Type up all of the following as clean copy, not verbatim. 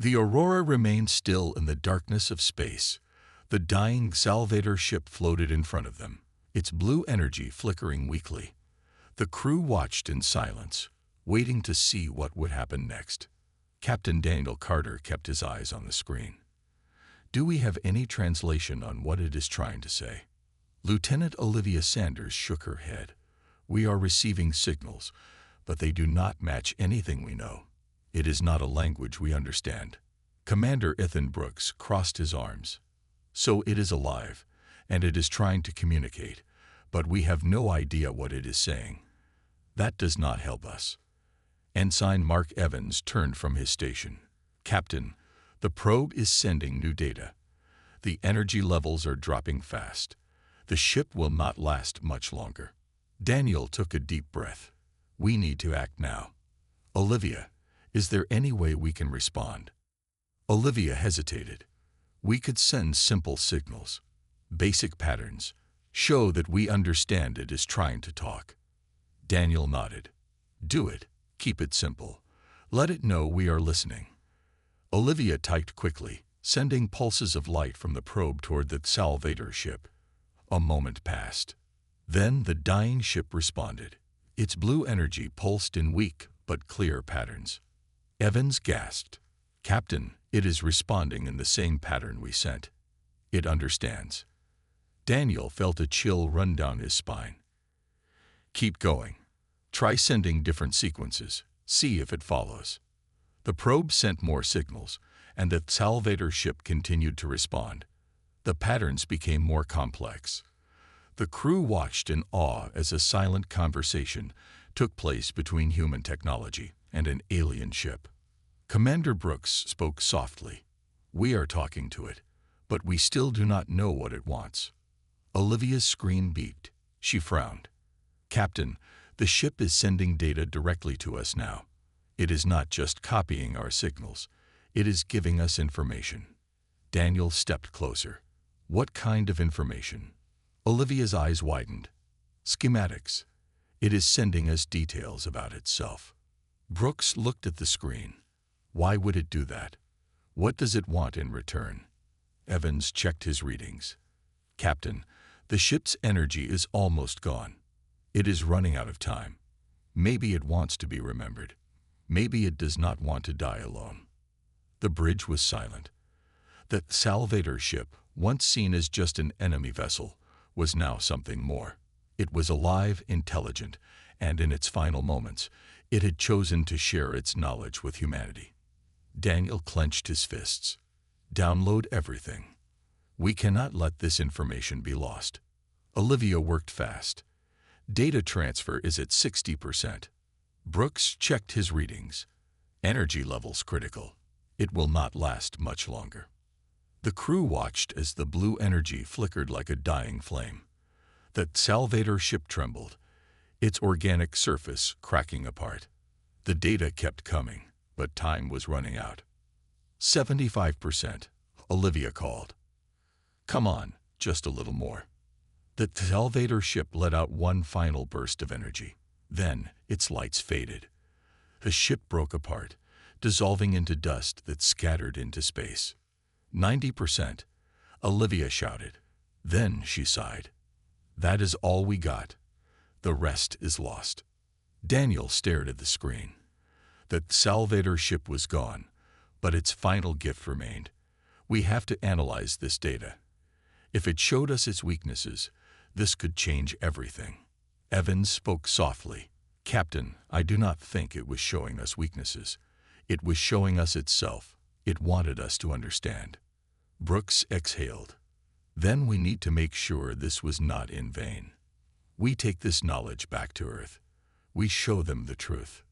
The Aurora remained still in the darkness of space. The dying Salvator ship floated in front of them, its blue energy flickering weakly. The crew watched in silence, waiting to see what would happen next. Captain Daniel Carter kept his eyes on the screen. Do we have any translation on what it is trying to say? Lieutenant Olivia Sanders shook her head. We are receiving signals, but they do not match anything we know. It is not a language we understand. Commander Ethan Brooks crossed his arms. So it is alive, and it is trying to communicate, but we have no idea what it is saying. That does not help us. Ensign Mark Evans turned from his station. Captain, the probe is sending new data. The energy levels are dropping fast. The ship will not last much longer. Daniel took a deep breath. We need to act now. Olivia, is there any way we can respond? Olivia hesitated. We could send simple signals, basic patterns, show that we understand it is trying to talk. Daniel nodded. Do it. Keep it simple. Let it know we are listening. Olivia typed quickly, sending pulses of light from the probe toward the Salvator ship. A moment passed. Then the dying ship responded. Its blue energy pulsed in weak but clear patterns. Evans gasped. Captain, it is responding in the same pattern we sent. It understands. Daniel felt a chill run down his spine. Keep going. Try sending different sequences. See if it follows. The probe sent more signals, and the Salvator ship continued to respond. The patterns became more complex. The crew watched in awe as a silent conversation took place between human technology and an alien ship. Commander Brooks spoke softly. We are talking to it, but we still do not know what it wants. Olivia's screen beeped. She frowned. Captain, the ship is sending data directly to us now. It is not just copying our signals. It is giving us information. Daniel stepped closer. What kind of information? Olivia's eyes widened. Schematics. It is sending us details about itself. Brooks looked at the screen. Why would it do that? What does it want in return? Evans checked his readings. Captain, the ship's energy is almost gone. It is running out of time. Maybe it wants to be remembered. Maybe it does not want to die alone. The bridge was silent. The Salvator ship, once seen as just an enemy vessel, was now something more. It was alive, intelligent, and in its final moments, it had chosen to share its knowledge with humanity. Daniel clenched his fists. Download everything. We cannot let this information be lost. Olivia worked fast. Data transfer is at 60%. Brooks checked his readings. Energy levels critical. It will not last much longer. The crew watched as the blue energy flickered like a dying flame. The Salvator ship trembled, its organic surface cracking apart. The data kept coming, but time was running out. 75%, Olivia called. Come on, just a little more. The Salvator ship let out one final burst of energy. Then its lights faded. The ship broke apart, dissolving into dust that scattered into space. 90%, Olivia shouted. Then she sighed. That is all we got. The rest is lost. Daniel stared at the screen. The Salvator ship was gone, but its final gift remained. We have to analyze this data. If it showed us its weaknesses, this could change everything. Evans spoke softly. Captain, I do not think it was showing us weaknesses. It was showing us itself. It wanted us to understand. Brooks exhaled. Then we need to make sure this was not in vain. We take this knowledge back to Earth. We show them the truth.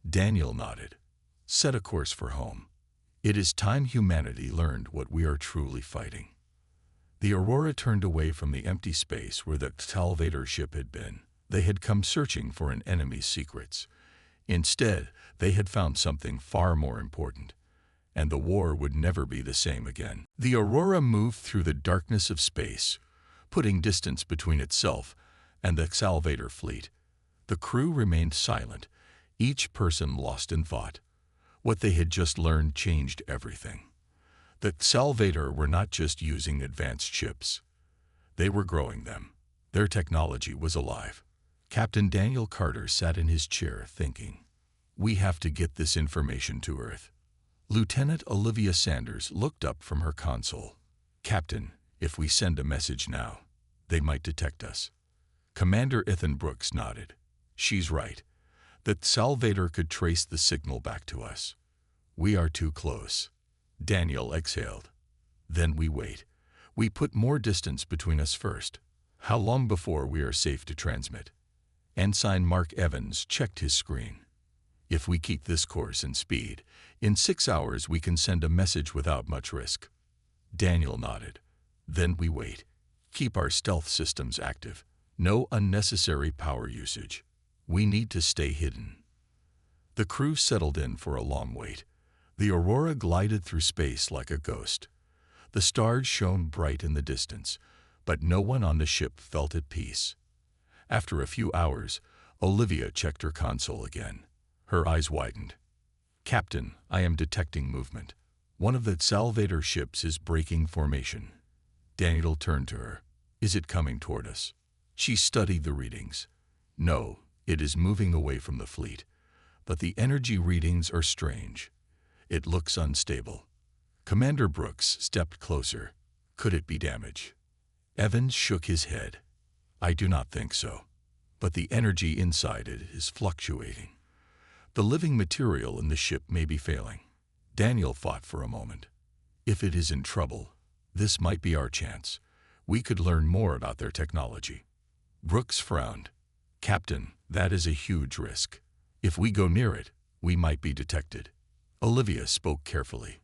Daniel nodded. Set a course for home. It is time humanity learned what we are truly fighting. The Aurora turned away from the empty space where the Salvator ship had been. They had come searching for an enemy's secrets. Instead, they had found something far more important, and the war would never be the same again. The Aurora moved through the darkness of space, putting distance between itself and the Salvator fleet. The crew remained silent, each person lost in thought. What they had just learned changed everything. The Salvator were not just using advanced ships. They were growing them. Their technology was alive. Captain Daniel Carter sat in his chair thinking, "We have to get this information to Earth." Lieutenant Olivia Sanders looked up from her console. "Captain, if we send a message now, they might detect us." Commander Ethan Brooks nodded. "She's right. That Salvator could trace the signal back to us. We are too close." Daniel exhaled. "Then we wait. We put more distance between us first. How long before we are safe to transmit?" Ensign Mark Evans checked his screen. "If we keep this course and speed, in 6 hours we can send a message without much risk." Daniel nodded. "Then we wait. Keep our stealth systems active. No unnecessary power usage. We need to stay hidden." The crew settled in for a long wait. The Aurora glided through space like a ghost. The stars shone bright in the distance, but no one on the ship felt at peace. After a few hours, Olivia checked her console again. Her eyes widened. "Captain, I am detecting movement. One of the Salvator ships is breaking formation." Daniel turned to her. "Is it coming toward us?" She studied the readings. "No, it is moving away from the fleet, but the energy readings are strange. It looks unstable." Commander Brooks stepped closer. "Could it be damage?" Evans shook his head. "I do not think so. But the energy inside it is fluctuating. The living material in the ship may be failing." Daniel thought for a moment. "If it is in trouble, this might be our chance. We could learn more about their technology." Brooks frowned. "Captain, that is a huge risk. If we go near it, we might be detected." Olivia spoke carefully.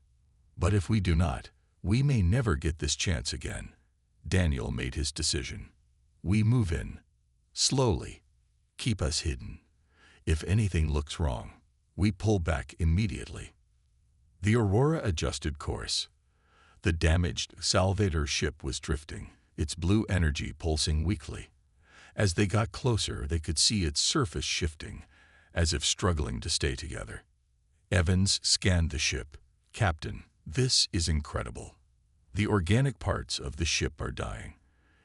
"But if we do not, we may never get this chance again." Daniel made his decision. "We move in. Slowly. Keep us hidden. If anything looks wrong, we pull back immediately." The Aurora adjusted course. The damaged Salvator ship was drifting, its blue energy pulsing weakly. As they got closer, they could see its surface shifting, as if struggling to stay together. Evans scanned the ship. "Captain, this is incredible. The organic parts of the ship are dying.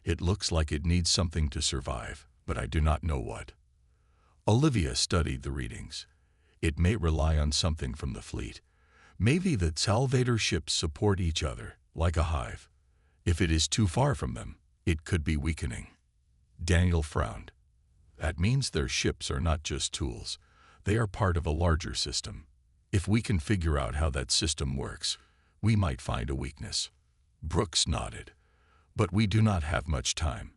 It looks like it needs something to survive, but I do not know what." Olivia studied the readings. "It may rely on something from the fleet. Maybe the Salvator ships support each other, like a hive. If it is too far from them, it could be weakening." Daniel frowned. "That means their ships are not just tools. They are part of a larger system. If we can figure out how that system works, we might find a weakness." Brooks nodded. "But we do not have much time.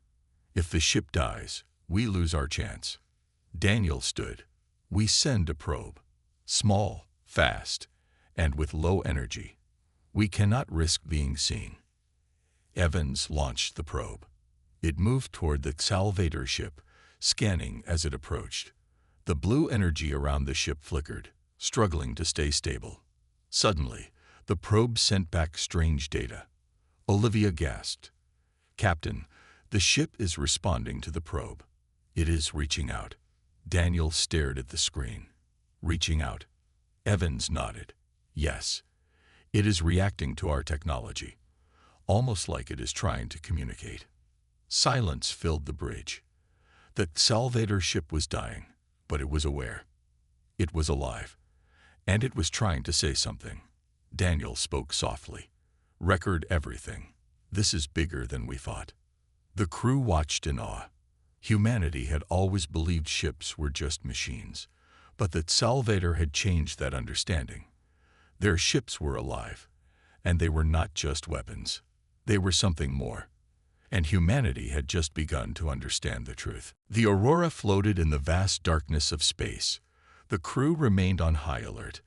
If the ship dies, we lose our chance." Daniel stood. "We send a probe. Small, fast, and with low energy. We cannot risk being seen." Evans launched the probe. It moved toward the Salvator ship, scanning as it approached. The blue energy around the ship flickered, struggling to stay stable. Suddenly, the probe sent back strange data. Olivia gasped. "Captain, the ship is responding to the probe. It is reaching out." Daniel stared at the screen. "Reaching out?" Evans nodded. "Yes. It is reacting to our technology, almost like it is trying to communicate." Silence filled the bridge. The Salvator ship was dying, but it was aware. It was alive, and it was trying to say something. Daniel spoke softly. "Record everything. This is bigger than we thought." The crew watched in awe. Humanity had always believed ships were just machines, but that Salvator had changed that understanding. Their ships were alive, and they were not just weapons. They were something more. And humanity had just begun to understand the truth. The Aurora floated in the vast darkness of space. The crew remained on high alert.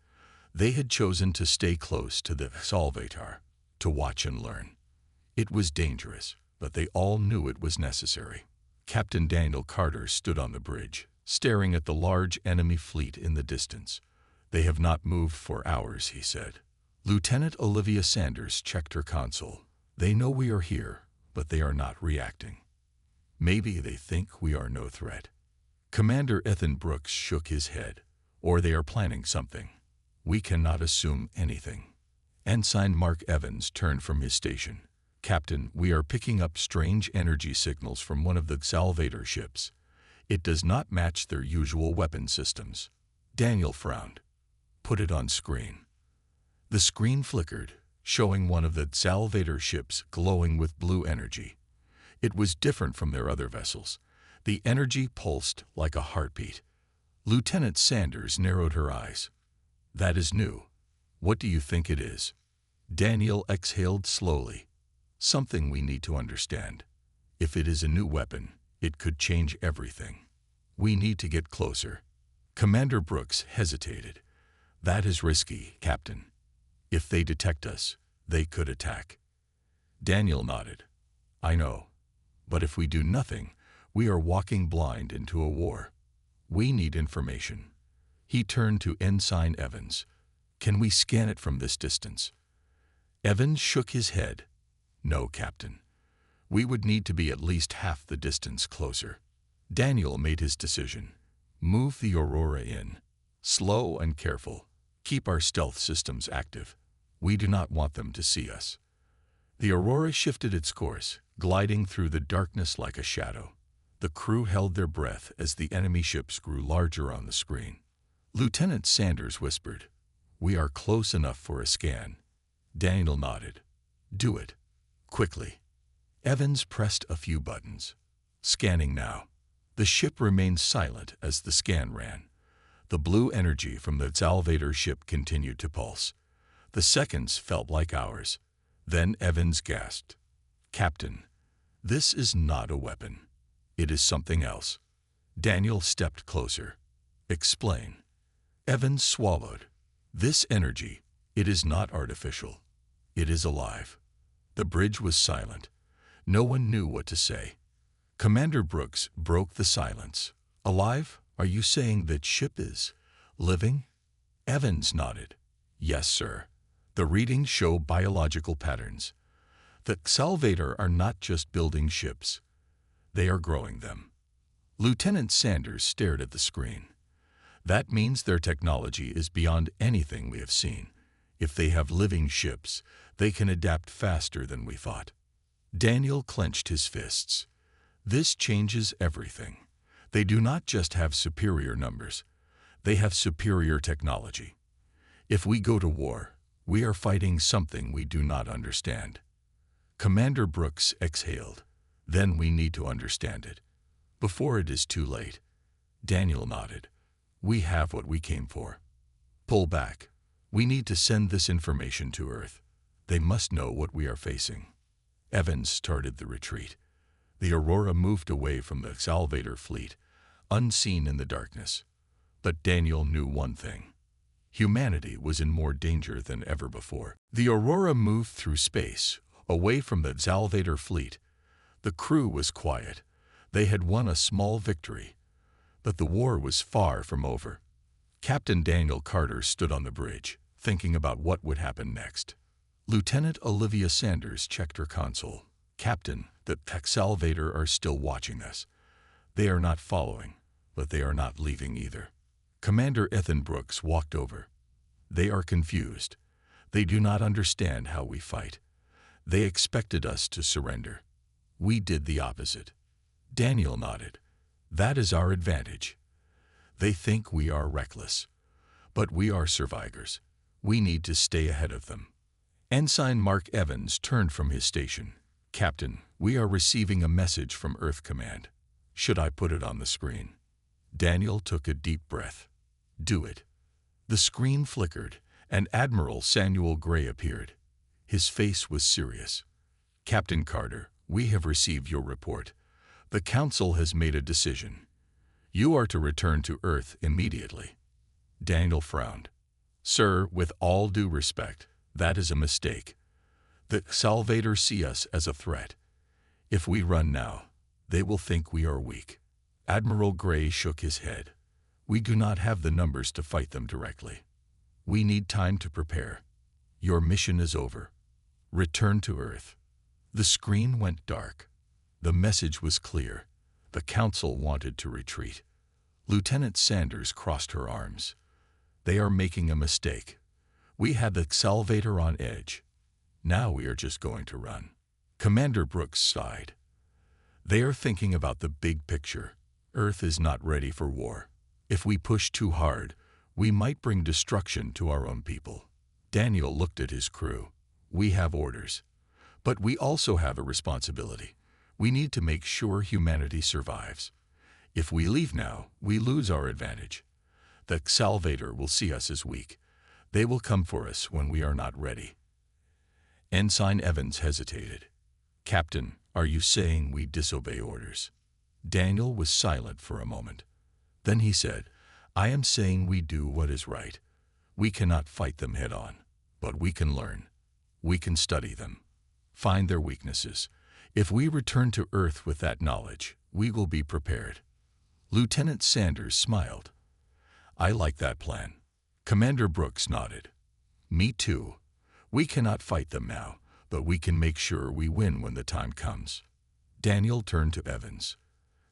They had chosen to stay close to the Salvator, to watch and learn. It was dangerous, but they all knew it was necessary. Captain Daniel Carter stood on the bridge, staring at the large enemy fleet in the distance. "They have not moved for hours," he said. Lieutenant Olivia Sanders checked her console. "They know we are here, but they are not reacting. Maybe they think we are no threat." Commander Ethan Brooks shook his head. "Or they are planning something." We cannot assume anything. Ensign Mark Evans turned from his station. Captain, we are picking up strange energy signals from one of the Salvator ships. It does not match their usual weapon systems. Daniel frowned. Put it on screen. The screen flickered, showing one of the Salvator ships glowing with blue energy. It was different from their other vessels. The energy pulsed like a heartbeat. Lieutenant Sanders narrowed her eyes. That is new. What do you think it is? Daniel exhaled slowly. Something we need to understand. If it is a new weapon, it could change everything. We need to get closer. Commander Brooks hesitated. That is risky, Captain. If they detect us, they could attack. Daniel nodded. I know. But if we do nothing, we are walking blind into a war. We need information. He turned to Ensign Evans. Can we scan it from this distance? Evans shook his head. No, Captain. We would need to be at least half the distance closer. Daniel made his decision. Move the Aurora in. Slow and careful. Keep our stealth systems active. We do not want them to see us. The Aurora shifted its course, gliding through the darkness like a shadow. The crew held their breath as the enemy ships grew larger on the screen. Lieutenant Sanders whispered, We are close enough for a scan. Daniel nodded. Do it. Quickly. Evans pressed a few buttons. Scanning now. The ship remained silent as the scan ran. The blue energy from the Salvator ship continued to pulse. The seconds felt like hours. Then Evans gasped. Captain, this is not a weapon. It is something else. Daniel stepped closer. Explain. Evans swallowed. This energy, it is not artificial. It is alive. The bridge was silent. No one knew what to say. Commander Brooks broke the silence. Alive? Are you saying that ship is living? Evans nodded. Yes, sir. The readings show biological patterns. The Salvator are not just building ships. They are growing them. Lieutenant Sanders stared at the screen. That means their technology is beyond anything we have seen. If they have living ships, they can adapt faster than we thought. Daniel clenched his fists. This changes everything. They do not just have superior numbers. They have superior technology. If we go to war, we are fighting something we do not understand. Commander Brooks exhaled. Then we need to understand it. Before it is too late. Daniel nodded. We have what we came for. Pull back. We need to send this information to Earth. They must know what we are facing. Evans started the retreat. The Aurora moved away from the Salvator fleet, unseen in the darkness. But Daniel knew one thing. Humanity was in more danger than ever before. The Aurora moved through space, away from the Salvator fleet. The crew was quiet. They had won a small victory. But the war was far from over. Captain Daniel Carter stood on the bridge, thinking about what would happen next. Lieutenant Olivia Sanders checked her console. Captain, the Salvator are still watching us. They are not following, but they are not leaving either. Commander Ethan Brooks walked over. They are confused. They do not understand how we fight. They expected us to surrender. We did the opposite. Daniel nodded. That is our advantage. They think we are reckless. But we are survivors. We need to stay ahead of them. Ensign Mark Evans turned from his station. Captain, we are receiving a message from Earth Command. Should I put it on the screen? Daniel took a deep breath. Do it. The screen flickered, and Admiral Samuel Gray appeared. His face was serious. Captain Carter, we have received your report. The Council has made a decision. You are to return to Earth immediately. Daniel frowned. Sir, with all due respect, that is a mistake. The Salvator see us as a threat. If we run now, they will think we are weak. Admiral Gray shook his head. We do not have the numbers to fight them directly. We need time to prepare. Your mission is over. Return to Earth. The screen went dark. The message was clear. The Council wanted to retreat. Lieutenant Sanders crossed her arms. They are making a mistake. We had the salvator on edge. Now we are just going to run." Commander Brooks sighed. "They are thinking about the big picture. Earth is not ready for war. If we push too hard, we might bring destruction to our own people." Daniel looked at his crew. "We have orders. But we also have a responsibility. We need to make sure humanity survives. If we leave now, we lose our advantage. The salvator will see us as weak. They will come for us when we are not ready." Ensign Evans hesitated. "Captain, are you saying we disobey orders?" Daniel was silent for a moment. Then he said, "I am saying we do what is right. We cannot fight them head on, but we can learn. We can study them, find their weaknesses. If we return to Earth with that knowledge, we will be prepared." Lieutenant Sanders smiled. "I like that plan." Commander Brooks nodded. "Me too. We cannot fight them now, but we can make sure we win when the time comes." Daniel turned to Evans.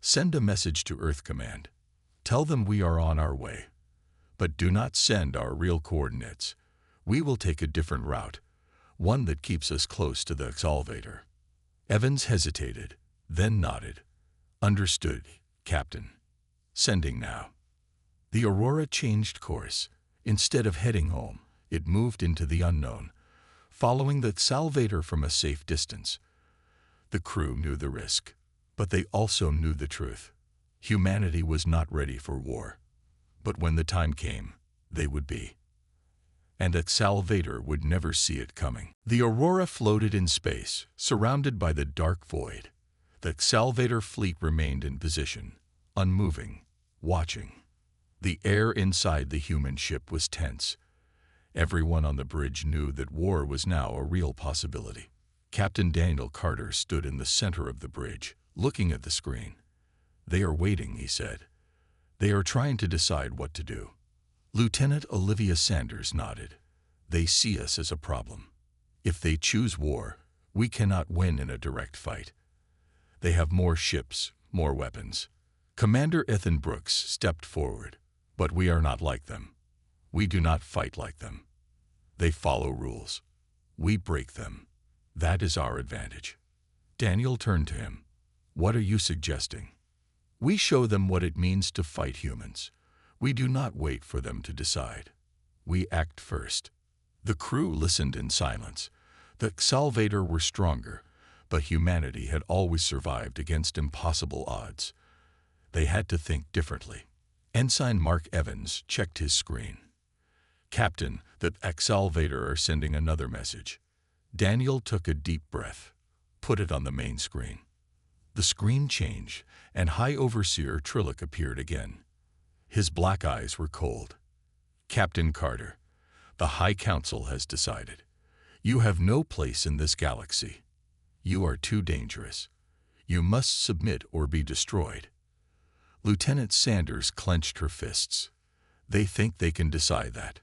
"Send a message to Earth Command. Tell them we are on our way. But do not send our real coordinates. We will take a different route, one that keeps us close to the salvator." Evans hesitated, then nodded. "Understood, Captain. Sending now." The Aurora changed course. Instead of heading home, it moved into the unknown, following the salvator from a safe distance. The crew knew the risk, but they also knew the truth. Humanity was not ready for war. But when the time came, they would be. And the salvator would never see it coming. The Aurora floated in space, surrounded by the dark void. The salvator fleet remained in position, unmoving, watching. The air inside the human ship was tense. Everyone on the bridge knew that war was now a real possibility. Captain Daniel Carter stood in the center of the bridge, looking at the screen. "They are waiting," he said. "They are trying to decide what to do." Lieutenant Olivia Sanders nodded. "They see us as a problem. If they choose war, we cannot win in a direct fight. They have more ships, more weapons." Commander Ethan Brooks stepped forward. "But we are not like them. We do not fight like them. They follow rules. We break them. That is our advantage." Daniel turned to him. "What are you suggesting?" "We show them what it means to fight humans. We do not wait for them to decide. We act first." The crew listened in silence. The salvator were stronger, but humanity had always survived against impossible odds. They had to think differently. Ensign Mark Evans checked his screen. "Captain, the salvator are sending another message." Daniel took a deep breath. "Put it on the main screen." The screen changed, and High Overseer Trillick appeared again. His black eyes were cold. "Captain Carter, the High Council has decided. You have no place in this galaxy. You are too dangerous. You must submit or be destroyed." Lieutenant Sanders clenched her fists. "They think they can decide that."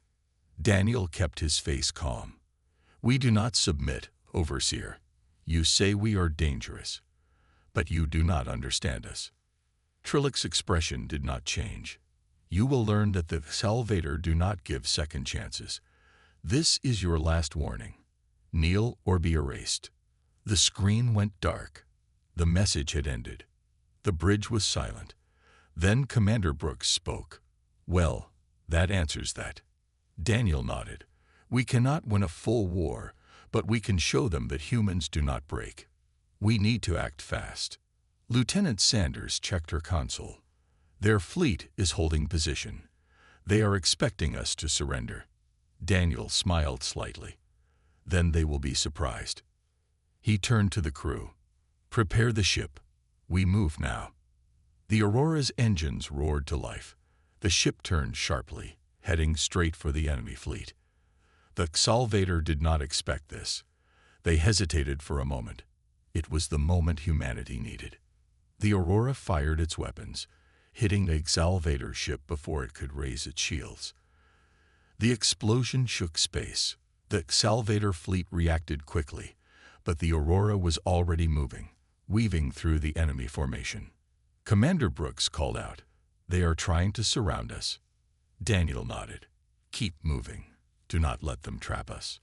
Daniel kept his face calm. "We do not submit, Overseer. You say we are dangerous, but you do not understand us." Trillick's expression did not change. "You will learn that the salvator do not give second chances. This is your last warning. Kneel or be erased." The screen went dark. The message had ended. The bridge was silent. Then Commander Brooks spoke. "Well, that answers that." Daniel nodded. "We cannot win a full war, but we can show them that humans do not break. We need to act fast." Lieutenant Sanders checked her console. "Their fleet is holding position. They are expecting us to surrender." Daniel smiled slightly. "Then they will be surprised." He turned to the crew. "Prepare the ship. We move now." The Aurora's engines roared to life. The ship turned sharply, heading straight for the enemy fleet. The salvator did not expect this. They hesitated for a moment. It was the moment humanity needed. The Aurora fired its weapons, hitting the salvator ship before it could raise its shields. The explosion shook space. The salvator fleet reacted quickly, but the Aurora was already moving, weaving through the enemy formation. Commander Brooks called out, "They are trying to surround us." Daniel nodded. Keep moving. Do not let them trap us.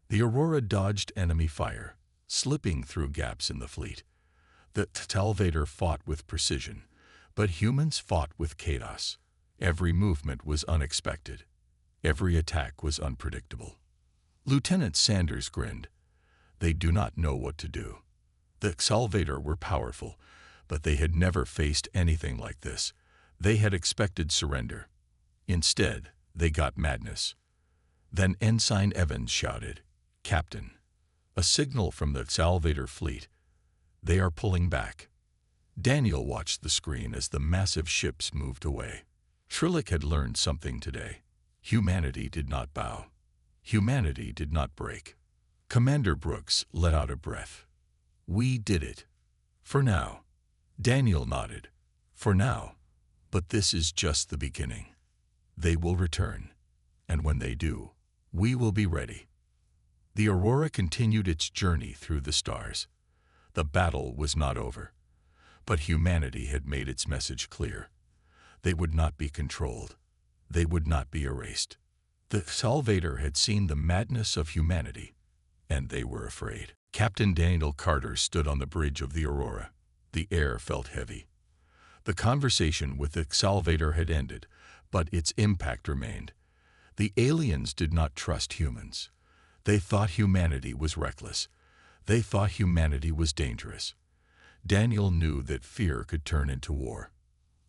The Aurora dodged enemy fire, slipping through gaps in the fleet. The Talvator fought with precision, but humans fought with chaos. Every movement was unexpected. Every attack was unpredictable. Lieutenant Sanders grinned. They do not know what to do. The Salvator were powerful, but they had never faced anything like this. They had expected surrender. Instead, they got madness. Then Ensign Evans shouted, "Captain, a signal from the Salvator fleet. They are pulling back." Daniel watched the screen as the massive ships moved away. Trillick had learned something today. Humanity did not bow. Humanity did not break. Commander Brooks let out a breath. "We did it. For now." Daniel nodded. "For now. But this is just the beginning. They will return. And when they do, we will be ready." The Aurora continued its journey through the stars. The battle was not over. But humanity had made its message clear. They would not be controlled. They would not be erased. The Salvator had seen the madness of humanity, and they were afraid. Captain Daniel Carter stood on the bridge of the Aurora. The air felt heavy. The conversation with the Salvator had ended, but its impact remained. The aliens did not trust humans. They thought humanity was reckless. They thought humanity was dangerous. Daniel knew that fear could turn into war.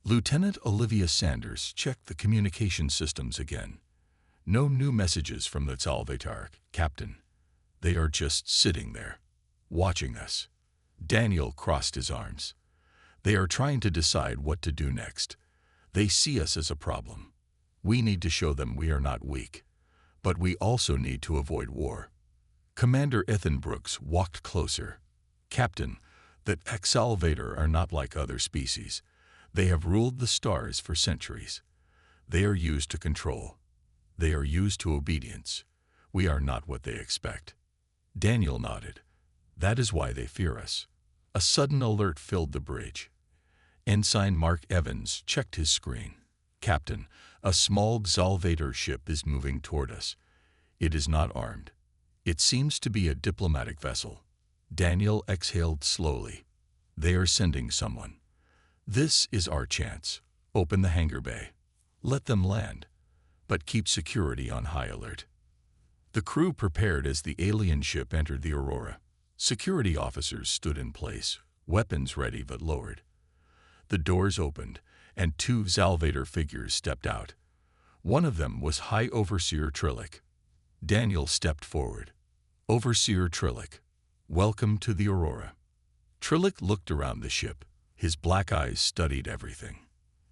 Lieutenant Olivia Sanders checked the communication systems again. No new messages from the Salvator. "Captain, they are just sitting there, watching us." Daniel crossed his arms. "They are trying to decide what to do next. They see us as a problem. We need to show them we are not weak. But we also need to avoid war." Commander Ethan Brooks walked closer. "Captain, the Salvator are not like other species. They have ruled the stars for centuries. They are used to control. They are used to obedience. We are not what they expect." Daniel nodded. "That is why they fear us." A sudden alert filled the bridge. Ensign Mark Evans checked his screen. "Captain, a small Salvator ship is moving toward us. It is not armed. It seems to be a diplomatic vessel." Daniel exhaled slowly. "They are sending someone. This is our chance. Open the hangar bay. Let them land, but keep security on high alert." The crew prepared as the alien ship entered the Aurora. Security officers stood in place, weapons ready but lowered. The doors opened, and two Salvator figures stepped out. One of them was High Overseer Trillick. Daniel stepped forward. "Overseer Trillick, welcome to the Aurora." Trillick looked around the ship. His black eyes studied everything.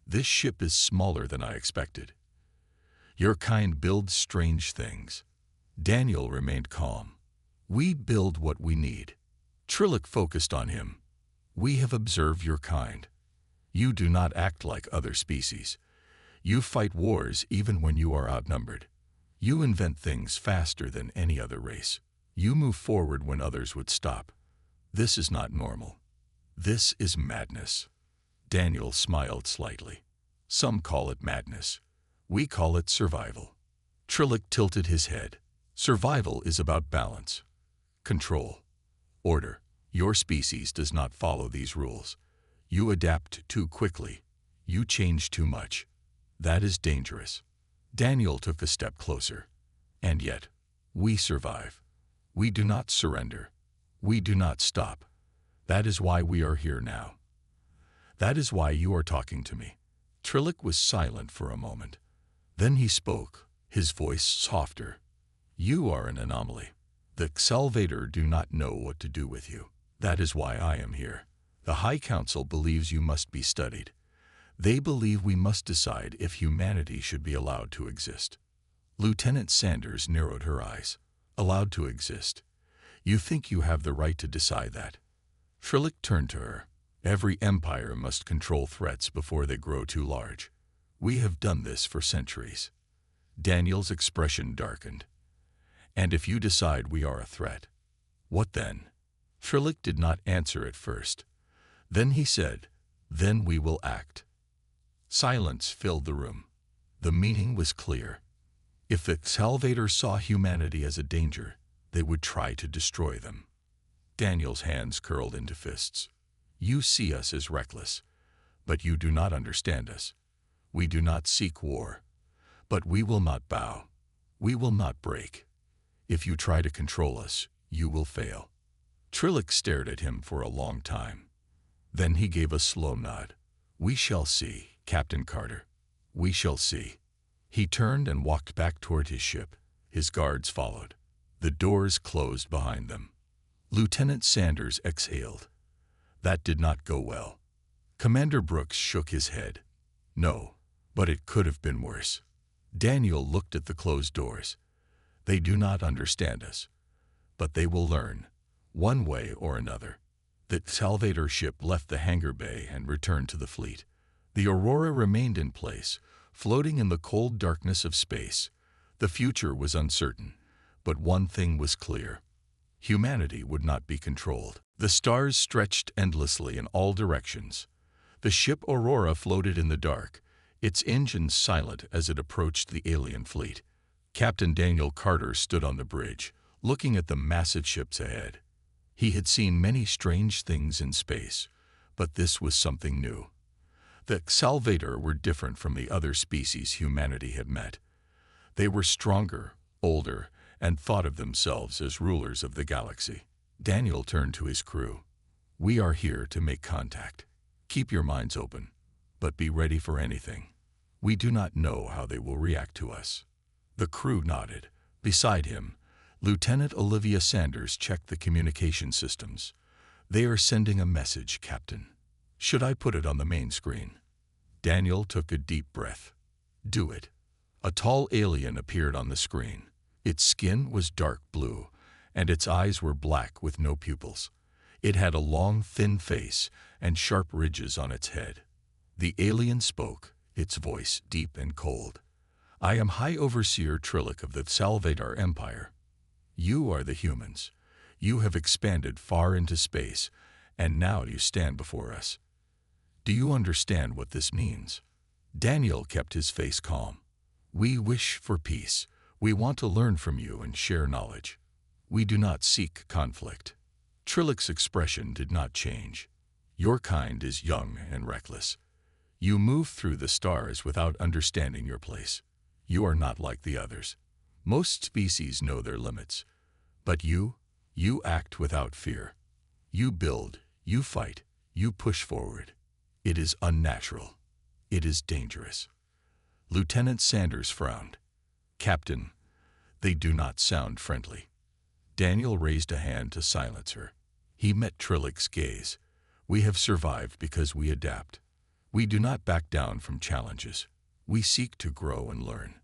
"This ship is smaller than I expected. Your kind builds strange things." Daniel remained calm. "We build what we need." Trillick focused on him. "We have observed your kind. You do not act like other species. You fight wars even when you are outnumbered. You invent things faster than any other race. You move forward when others would stop. This is not normal. This is madness." Daniel smiled slightly. "Some call it madness. We call it survival." Trillick tilted his head. "Survival is about balance, control, order. Your species does not follow these rules. You adapt too quickly. You change too much. That is dangerous." Daniel took a step closer. "And yet, we survive. We do not surrender. We do not stop. That is why we are here now. That is why you are talking to me." Trillick was silent for a moment. Then he spoke, his voice softer. "You are an anomaly. The Salvator do not know what to do with you. That is why I am here. The High Council believes you must be studied. They believe we must decide if humanity should be allowed to exist." Lieutenant Sanders narrowed her eyes. "Allowed to exist? You think you have the right to decide that?" Trillick turned to her. "Every empire must control threats before they grow too large. We have done this for centuries." Daniel's expression darkened. "And if you decide we are a threat, what then?" Trillick did not answer at first. Then he said, "Then we will act." Silence filled the room. The meaning was clear. If the Salvators saw humanity as a danger, they would try to destroy them. Daniel's hands curled into fists. You see us as reckless, but you do not understand us. We do not seek war, but we will not bow. We will not break. If you try to control us, you will fail. Trillic stared at him for a long time. Then he gave a slow nod. We shall see, Captain Carter. We shall see. He turned and walked back toward his ship. His guards followed. The doors closed behind them. Lieutenant Sanders exhaled. That did not go well. Commander Brooks shook his head. No, but it could have been worse. Daniel looked at the closed doors. They do not understand us, but they will learn, one way or another. The Salvator ship left the hangar bay and returned to the fleet. The Aurora remained in place, floating in the cold darkness of space. The future was uncertain, but one thing was clear. Humanity would not be controlled. The stars stretched endlessly in all directions. The ship Aurora floated in the dark, its engines silent as it approached the alien fleet. Captain Daniel Carter stood on the bridge, looking at the massive ships ahead. He had seen many strange things in space, but this was something new. The Salvator were different from the other species humanity had met. They were stronger, older, and thought of themselves as rulers of the galaxy. Daniel turned to his crew. We are here to make contact. Keep your minds open, but be ready for anything. We do not know how they will react to us. The crew nodded. Beside him, Lieutenant Olivia Sanders checked the communication systems. They are sending a message, Captain. Should I put it on the main screen? Daniel took a deep breath. Do it. A tall alien appeared on the screen. Its skin was dark blue, and its eyes were black with no pupils. It had a long, thin face and sharp ridges on its head. The alien spoke, its voice deep and cold. I am High Overseer Trillic of the Salvator Empire. You are the humans. You have expanded far into space, and now you stand before us. Do you understand what this means? Daniel kept his face calm. We wish for peace. We want to learn from you and share knowledge. We do not seek conflict. Trillic's expression did not change. Your kind is young and reckless. You move through the stars without understanding your place. You are not like the others. Most species know their limits. But you act without fear. You build, you fight, you push forward. It is unnatural. It is dangerous. Lieutenant Sanders frowned. Captain, they do not sound friendly. Daniel raised a hand to silence her. He met Trillic's gaze. We have survived because we adapt. We do not back down from challenges. We seek to grow and learn.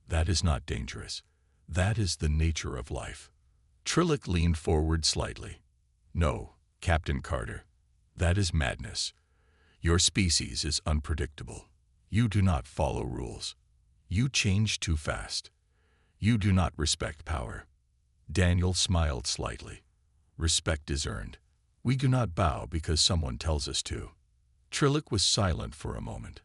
That is not dangerous. That is the nature of life. Trillic leaned forward slightly. No, Captain Carter. That is madness. Your species is unpredictable. You do not follow rules. You change too fast. You do not respect power. Daniel smiled slightly. Respect is earned. We do not bow because someone tells us to. Trillic was silent for a moment.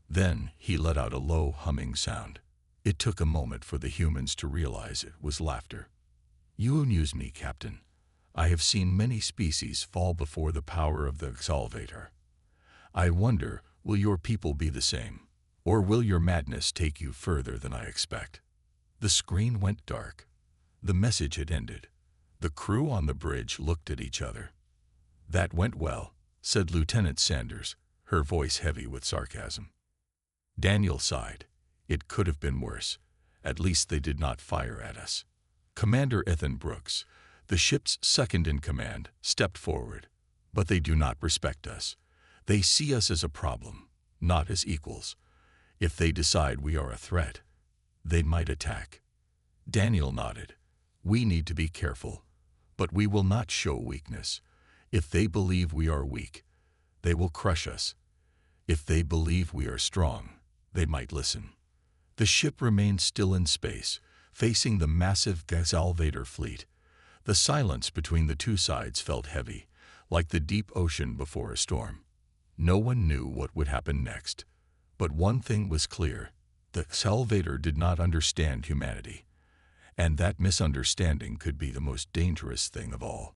Then he let out a low humming sound. It took a moment for the humans to realize it was laughter. You amuse me, Captain. I have seen many species fall before the power of the Salvator. I wonder, will your people be the same? Or will your madness take you further than I expect? The screen went dark. The message had ended. The crew on the bridge looked at each other. That went well, said Lieutenant Sanders, her voice heavy with sarcasm. Daniel sighed. It could have been worse. At least they did not fire at us. Commander Ethan Brooks, the ship's second-in-command, stepped forward. But they do not respect us. They see us as a problem, not as equals. If they decide we are a threat, they might attack. Daniel nodded. We need to be careful, but we will not show weakness. If they believe we are weak, they will crush us. If they believe we are strong, they might listen. The ship remained still in space, facing the massive Salvator fleet. The silence between the two sides felt heavy, like the deep ocean before a storm. No one knew what would happen next. But one thing was clear. The Salvator did not understand humanity, and that misunderstanding could be the most dangerous thing of all.